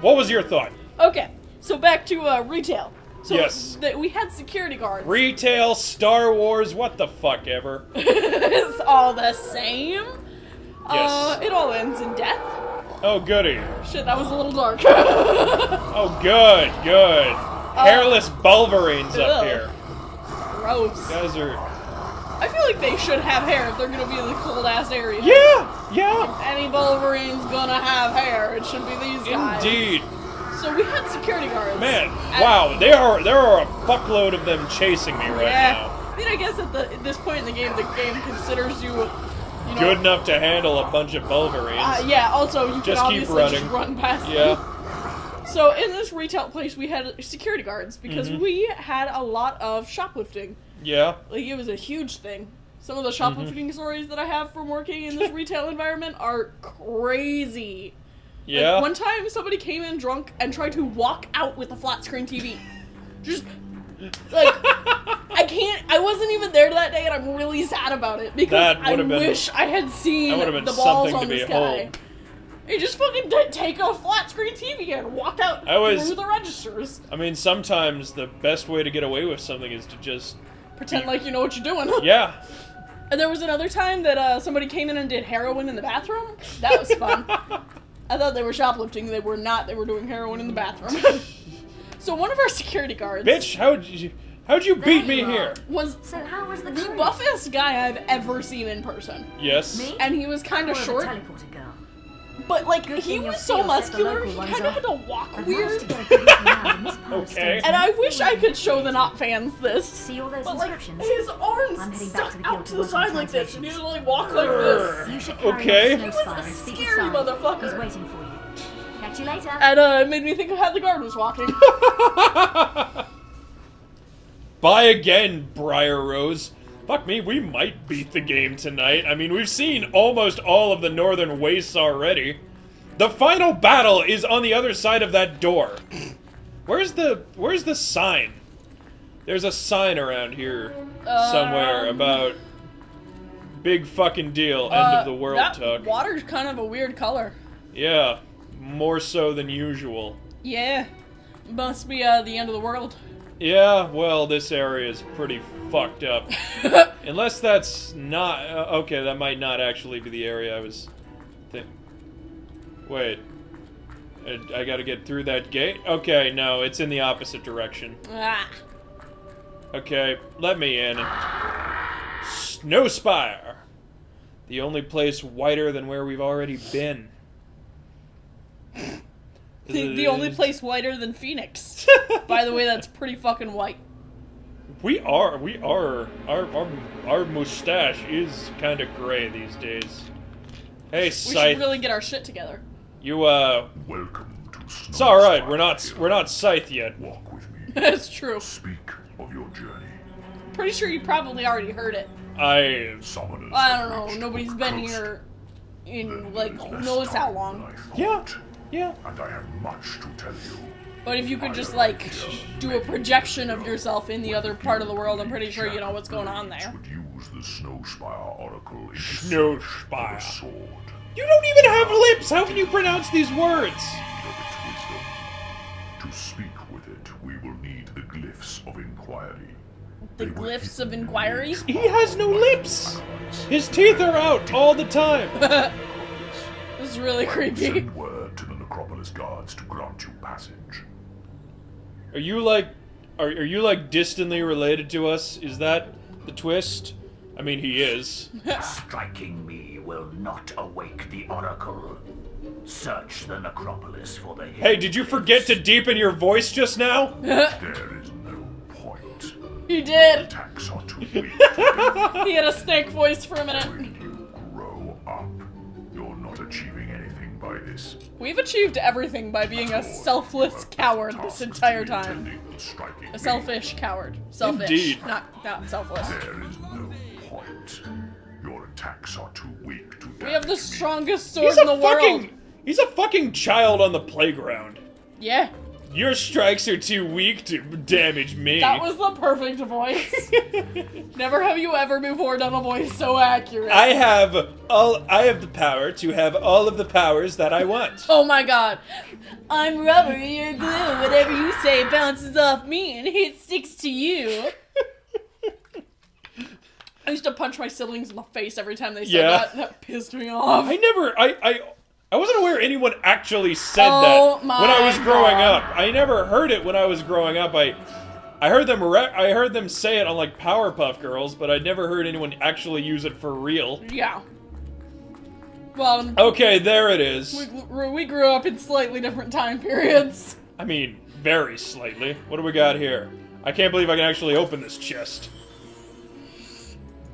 What was your thought? Okay, so back to retail. So Yes. We had security guards. Retail, Star Wars, what the fuck ever. It's all the same. Yes. It all ends in death. Oh, goody. Shit, that was a little dark. Oh, good, good. Hairless Bulverines up Ugh. here. Gross. You guys are... I feel like they should have hair if they're gonna be in the cold-ass area. Yeah, yeah. Any Wolverine's gonna have hair, it should be these guys. Indeed. So we had security guards. Man, wow, there are a fuckload of them chasing me right now. I mean, I guess at this point in the game considers you know, Good enough to handle a bunch of Bulverines. yeah, also you Just can keep obviously running. just run past them. Yeah. So in this retail place, we had security guards because Mm-hmm. we had a lot of shoplifting. Yeah. Like, it was a huge thing. Some of the shoplifting stories that I have from working in this retail environment are crazy. Yeah. Like, one time, somebody came in drunk and tried to walk out with a flat screen TV. Just, like, I wasn't even there that day, and I'm really sad about it, because I wish I had seen the balls on this guy. He just fucking take a flat screen TV and walk out through the registers. I mean, sometimes the best way to get away with something is to just... Pretend like you know what you're doing. Yeah. And there was another time that somebody came in and did heroin in the bathroom. That was fun. I thought they were shoplifting. They were not. They were doing heroin in the bathroom. So one of our security guards... Bitch, how'd you beat me here? So how was the buffest guy I've ever seen in person. Yes. Me? And he was kind of Or the short. teleporter girl. But, like, Good he thing your was so seal set the muscular, local he ones kind of up. had to walk I've weird. managed to get a good look around this post Okay. And I wish I could show the not fans this. See all those But, like, inscriptions? his I'm arms heading back stuck to the out guild to to the work side on like this, and he translations. would, like, walk like this. You should carry Okay. on the He was snow a spire and speak scary aside. motherfucker. He's waiting for you. Catch you later. And, it made me think of how the guard was walking. Bye again, Briar Rose. Fuck me, we might beat the game tonight. I mean, we've seen almost all of the northern wastes already. The final battle is on the other side of that door. Where's the sign? There's a sign around here somewhere about big fucking deal, end of the world that talk. water's kind of a weird color. Yeah, more so than usual. Yeah. Must be, the end of the world. Yeah, well, this area is pretty fucked up. Unless that's not... okay, that might not actually be the area I was... Wait. I gotta get through that gate? Okay, no, it's in the opposite direction. Ah. Okay, let me in. Snow Spire! The only place whiter than where we've already been. The only place whiter than Phoenix. By the way, that's pretty fucking white. Our mustache is kind of gray these days. Hey, We Scythe. should really get our shit together. You, Welcome to Snow it's alright, Spire. we're not Scythe yet. Walk with me. That's true. Speak of your journey. Pretty sure you probably already heard it. Summoners I have don't know, reached nobody's the been coast. here in, Then like, there is less knows how time long. than I thought, Yeah. And I have much to tell you. But if you could just, like, do a projection of yourself in the other part of the world, I'm pretty sure you know what's going on there. Would use the Snow Spire Oracle in Snow search of Spire. a sword. You don't even have lips! How can you pronounce these words? Of its wisdom. To speak with it, we will need the glyphs of inquiry. The They were glyphs of hidden in inquiry? these He has no lips! His teeth are out all the time! This is really creepy. Send word to the Necropolis guards to grant you passage. Are you like distantly related to us? Is that the twist? I mean, he is. Striking me will not awake the Oracle. Search the necropolis for the hidden Hey, did you forget to deepen your voice just now? There is no point. He did! Attacks are too weak to He had a snake voice for a minute. when you grow up. You're not achieving anything by this. We've achieved everything by being a selfless coward this entire time. Intending the striking A selfish coward. Selfish. Indeed. Not selfless. There is no point. Your attacks are too weak to We have the damage me. strongest sword He's in a the world. fucking child on the playground. Yeah. Your strikes are too weak to damage me. That was the perfect voice. Never have you ever before done a voice so accurate. I have the power to have all of the powers that I want. Oh my god. I'm rubber, you're glue. Whatever you say bounces off me and it sticks to you. I used to punch my siblings in the face every time they said that. That pissed me off. I wasn't aware anyone actually said Oh that when I was my growing God. up. I never heard it when I was growing up. I heard them say it on like Powerpuff Girls, but I never heard anyone actually use it for real. Yeah. Well, Okay, there it is. we grew up in slightly different time periods. I mean, very slightly. What do we got here? I can't believe I can actually open this chest.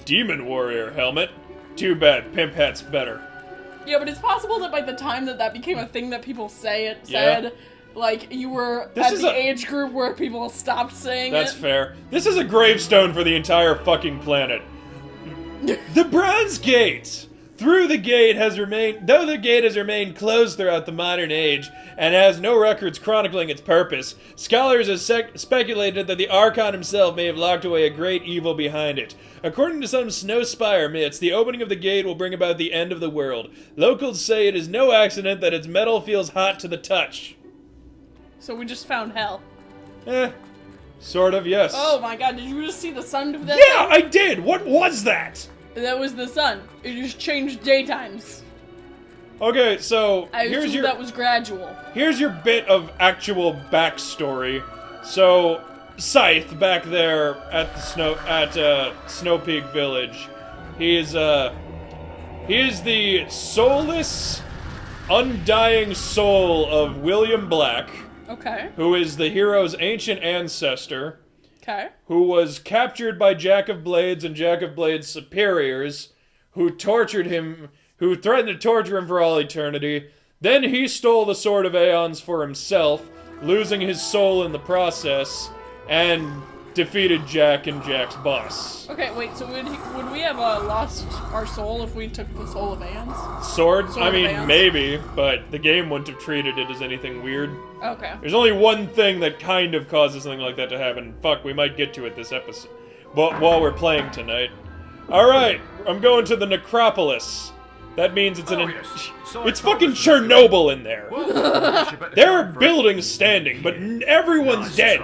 Demon Warrior helmet. Too bad, Pimp Hat's better. Yeah, but it's possible that by the time that became a thing that people said, like, you were at the age group where people stopped saying That's it. fair. This is a gravestone for the entire fucking planet. The Bronze Gate! Though the gate has remained closed throughout the modern age, and has no records chronicling its purpose, scholars have speculated that the Archon himself may have locked away a great evil behind it. According to some Snow Spire myths, the opening of the gate will bring about the end of the world. Locals say it is no accident that its metal feels hot to the touch. So we just found hell. Sort of, yes. Oh my god, did you just see the sun do that? Yeah, I did! What was that? That was the sun. It just changed daytimes. Okay, so I assume that was gradual. Here's your bit of actual backstory. So, Scythe back there at the Snow Peak Village, he is the soulless, undying soul of William Black. Okay. Who is the hero's ancient ancestor. Okay. Who was captured by Jack of Blades and Jack of Blades' superiors, who tortured him, who threatened to torture him for all eternity. Then he stole the Sword of Aeons for himself, losing his soul in the process, and defeated Jack and Jack's boss. Okay, wait, so would we have lost our soul if we took the soul of Aeons? Sword of I mean, Aeons? Maybe, but the game wouldn't have treated it as anything weird. Okay. There's only one thing that kind of causes something like that to happen. Fuck, we might get to it this episode. But while we're playing tonight. Alright, I'm going to the Necropolis. That means it's it's fucking Chernobyl in there. There are buildings standing, but everyone's dead.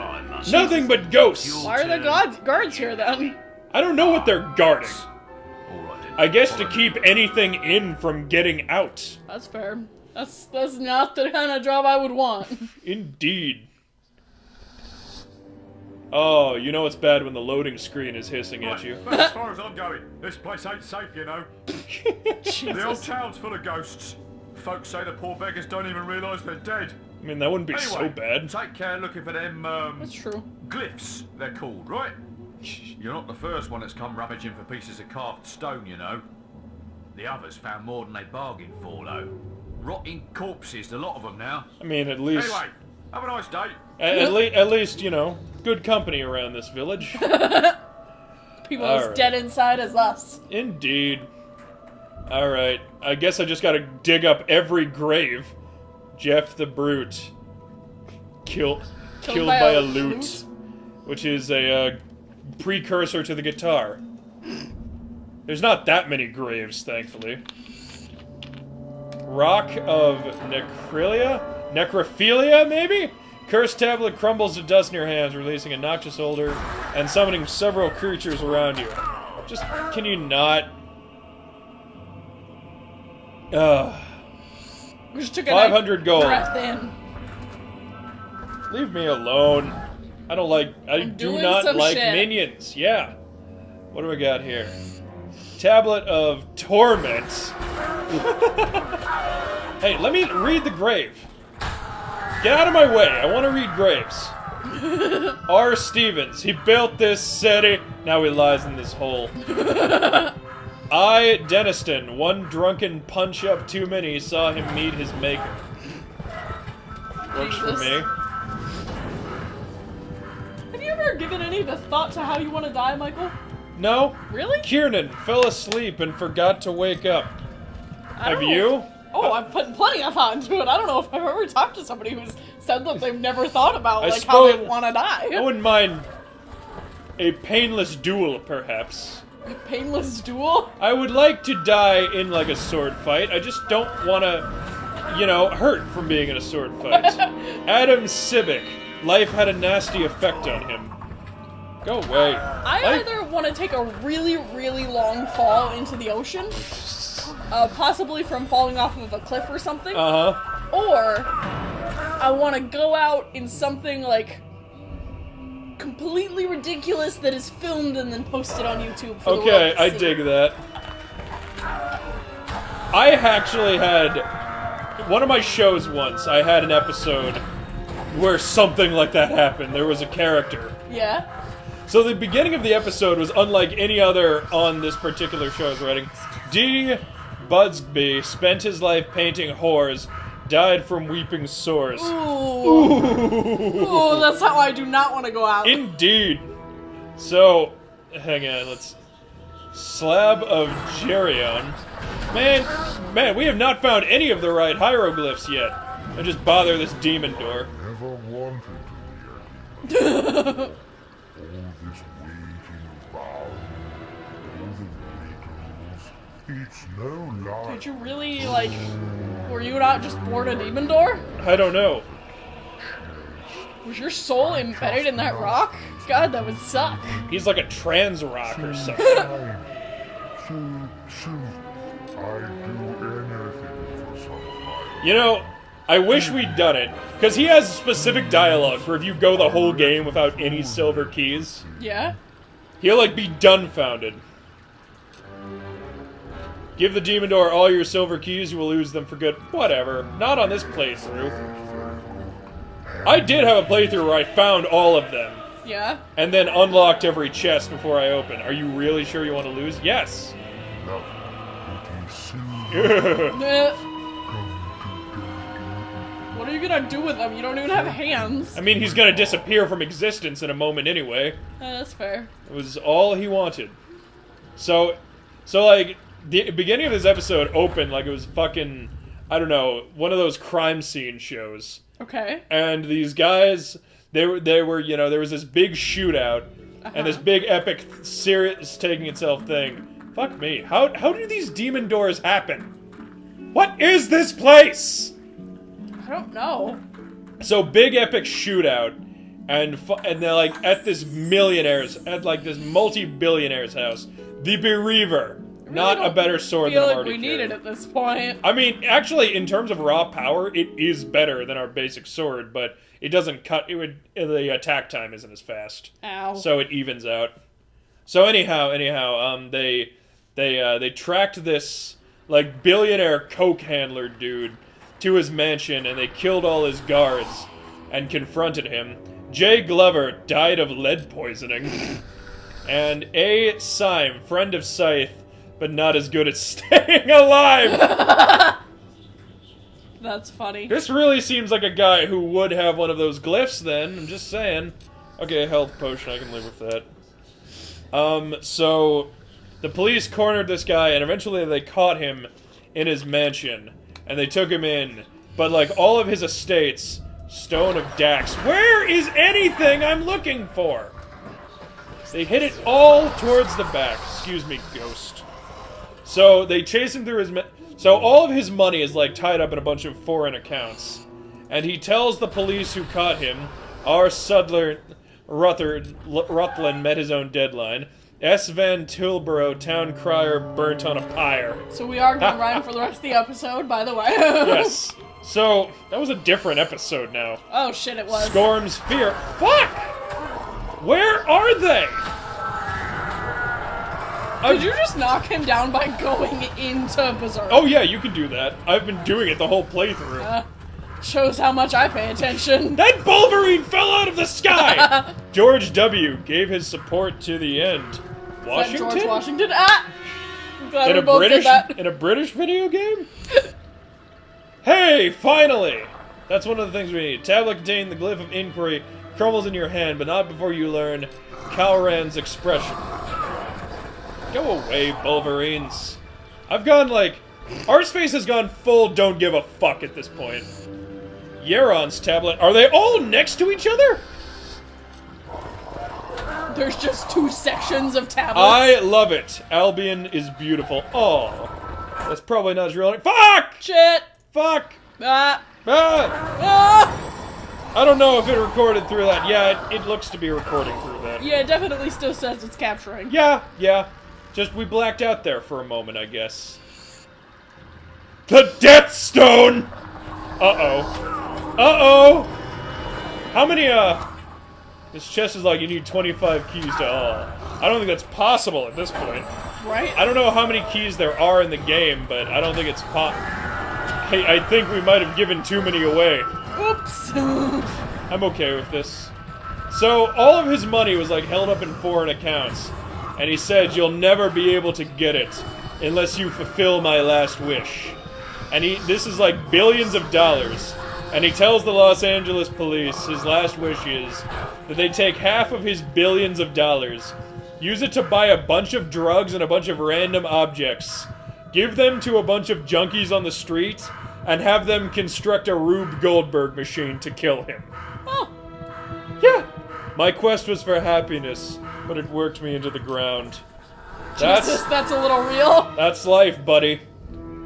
Nothing but ghosts. Why are the guards here then? I don't know what they're guarding. I guess to keep anything in from getting out. That's fair. That's not the kind of job I would want. Indeed. Oh, you know it's bad when the loading screen is hissing at you. But as far as I'm going, this place ain't safe, you know. The old town's full of ghosts. Folks say the poor beggars don't even realise they're dead. I mean, that wouldn't be so bad. Take care looking for them, That's true. glyphs, they're called, right? You're not the first one that's come rummaging for pieces of carved stone, you know. The others found more than they bargained for, though. Rotting corpses, a lot of them now. I mean, at least... Anyway, have a nice day. At least, you know, good company around this village. People as dead inside as us. Indeed. Alright, I guess I just gotta dig up every grave. Jeff the Brute. Killed by a lute. Which is a precursor to the guitar. There's not that many graves, thankfully. Rock of Necrophilia, maybe? Cursed tablet crumbles to dust in your hands, releasing a noxious odor and summoning several creatures around you. Just, can you not? We just took a 500 gold. breath in. Leave me alone. I do not like shit. minions. Yeah. What do we got here? Tablet of Torment. Hey, let me read the grave. Get out of my way. I want to read graves. R. Stevens. He built this city. Now he lies in this hole. I. Deniston. One drunken punch-up too many saw him meet his maker. Works for me. Have you ever given any of the thought to how you want to die, Michael? No. Really? Kiernan fell asleep and forgot to wake up. Have you? Oh, I've put plenty of thought into it. I don't know if I've ever talked to somebody who's said that they've never thought about I like how they suppose- want to die. I wouldn't mind a painless duel, perhaps. A painless duel? I would like to die in, like, a sword fight. I just don't want to, you know, hurt from being in a sword fight. Adam Sibic. Life had a nasty effect on him. Go away. I either want to take a really, really long fall into the ocean, possibly from falling off of a cliff or something, Uh-huh. or I want to go out in something, like, completely ridiculous that is filmed and then posted on YouTube for the world Okay, to I see. dig that. I actually had... One of my shows once, I had an episode where something like that happened. There was a character. Yeah? So the beginning of the episode was unlike any other on this particular show I was writing. D. Budsby spent his life painting whores, died from weeping sores. Ooh. Ooh, that's how I do not want to go out. Indeed. So, hang on, let's... Slab of Geryon. Man, we have not found any of the right hieroglyphs yet. I just bother this demon door. Never wanted to be a demon. All this waiting around, all the riddles. It's no lie. Did you really, like, were you not just born a demon door? I don't know. Was your soul embedded in that rock? God, that would suck. He's like a trans rock or something. So, I'd do anything for some You know, I wish we'd done it, because he has specific dialogue for if you go the whole game without any silver keys. Yeah? He'll, like, be dumbfounded. Give the demon door all your silver keys, you will lose them for good. Whatever. Not on this playthrough. I did have a playthrough where I found all of them, Yeah? and then unlocked every chest before I opened. Are you really sure you want to lose? Yes. Meh. What are you gonna do with them? You don't even have hands. I mean, he's gonna disappear from existence in a moment anyway. That's fair. It was all he wanted. So like, the beginning of this episode opened like it was fucking, I don't know, one of those crime scene shows. Okay. And these guys, they were, you know, there was this big shootout, and this big epic, serious taking itself thing. Fuck me. How do these demon doors happen? What is this place? I don't know. So big epic shootout, and they're like at this this multi-billionaire's house. The Bereaver. Not a better sword than I I'm feel like already we need carrying. it at this point. I mean, actually, in terms of raw power, it is better than our basic sword, but it doesn't cut. The attack time isn't as fast, Ow. so it evens out. So anyhow, they tracked this like billionaire coke handler dude to his mansion, and they killed all his guards and confronted him. Jay Glover died of lead poisoning, and A. Syme, friend of Scythe, but not as good at staying alive. That's funny. This really seems like a guy who would have one of those glyphs then, I'm just saying. Okay, health potion, I can live with that. So the police cornered this guy, and eventually they caught him in his mansion, and they took him in. But like all of his estates, Stone of Dax, where is anything I'm looking for? They hit it all towards the back. Excuse me, ghost. So they chase him through his... So all of his money is like tied up in a bunch of foreign accounts. And he tells the police who caught him, our Sudler Rutland met his own deadline. S. Van Tilborough, town crier, burnt on a pyre. So we are gonna rhyme for the rest of the episode, by the way. Yes. So, that was a different episode now. Oh shit, it was. Storm's Fear. Fuck! Where are they? Did you just knock him down by going into Berserk? Oh yeah, you can do that. I've been doing it the whole playthrough. Shows how much I pay attention. That Bulverine fell out of the sky! George W. gave his support to the end. Is that Washington? George Washington? Ah! I'm glad In we a both British did that. in a British video game? Hey, finally! That's one of the things we need. Tablet containing the glyph of inquiry crumbles in your hand, but not before you learn Calran's expression. Go away, Bulverines. I've gone like Arseface has gone full don't give a fuck at this point. Yeron's tablet. Are they all next to each other? There's just 2 sections of tablets. I love it. Albion is beautiful. Oh, that's probably not real. Fuck! Shit! Fuck! Ah! Ah! Ah! I don't know if it recorded through that. Yeah, it looks to be recording through that. Yeah, it definitely still says it's capturing. Yeah. Just we blacked out there for a moment, I guess. The Death Stone! Uh-oh. How many, This chest is like you need 25 keys to, I don't think that's possible at this point. Right? I don't know how many keys there are in the game, but I don't think it's Hey, I think we might have given too many away. Oops. I'm okay with this. So, all of his money was like held up in foreign accounts, and he said, you'll never be able to get it unless you fulfill my last wish. And this is like billions of dollars, and he tells the Los Angeles police his last wish is that they take half of his billions of dollars, use it to buy a bunch of drugs and a bunch of random objects, give them to a bunch of junkies on the street, and have them construct a Rube Goldberg machine to kill him. Oh. Yeah. My quest was for happiness, but it worked me into the ground. Jesus, that's a little real. That's life, buddy.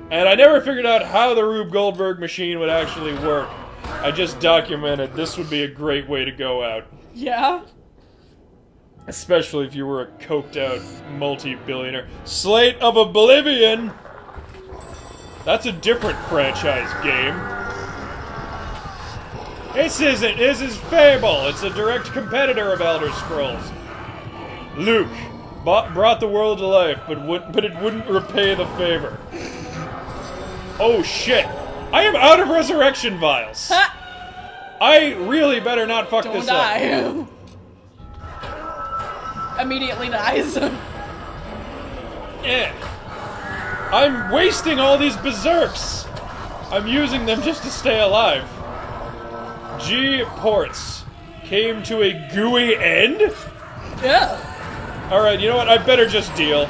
And I never figured out how the Rube Goldberg machine would actually work. I just documented this would be a great way to go out. Yeah. Especially if you were a coked out multi-billionaire. Slate of Oblivion! That's a different franchise game. This is Fable. It's a direct competitor of Elder Scrolls. Luke brought the world to life, but it wouldn't repay the favor. Oh shit. I am out of resurrection vials. Ha! I really better not fuck Don't this die. up. Immediately dies. Yeah. I'm wasting all these berserks. I'm using them just to stay alive. G ports came to a gooey end? Yeah. Alright, you know what? I better just deal.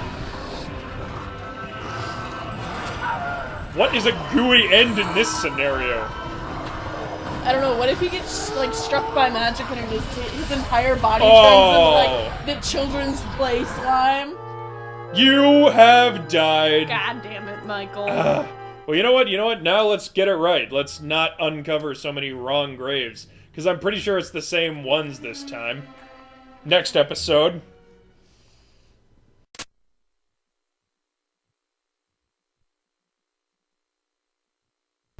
What is a gooey end in this scenario? I don't know, what if he gets, like, struck by magic and his entire body turns into, like, the children's play slime? You have died. God damn it, Michael. Well, you know what? Now let's get it right. Let's not uncover so many wrong graves. Because I'm pretty sure it's the same ones this time. Next episode.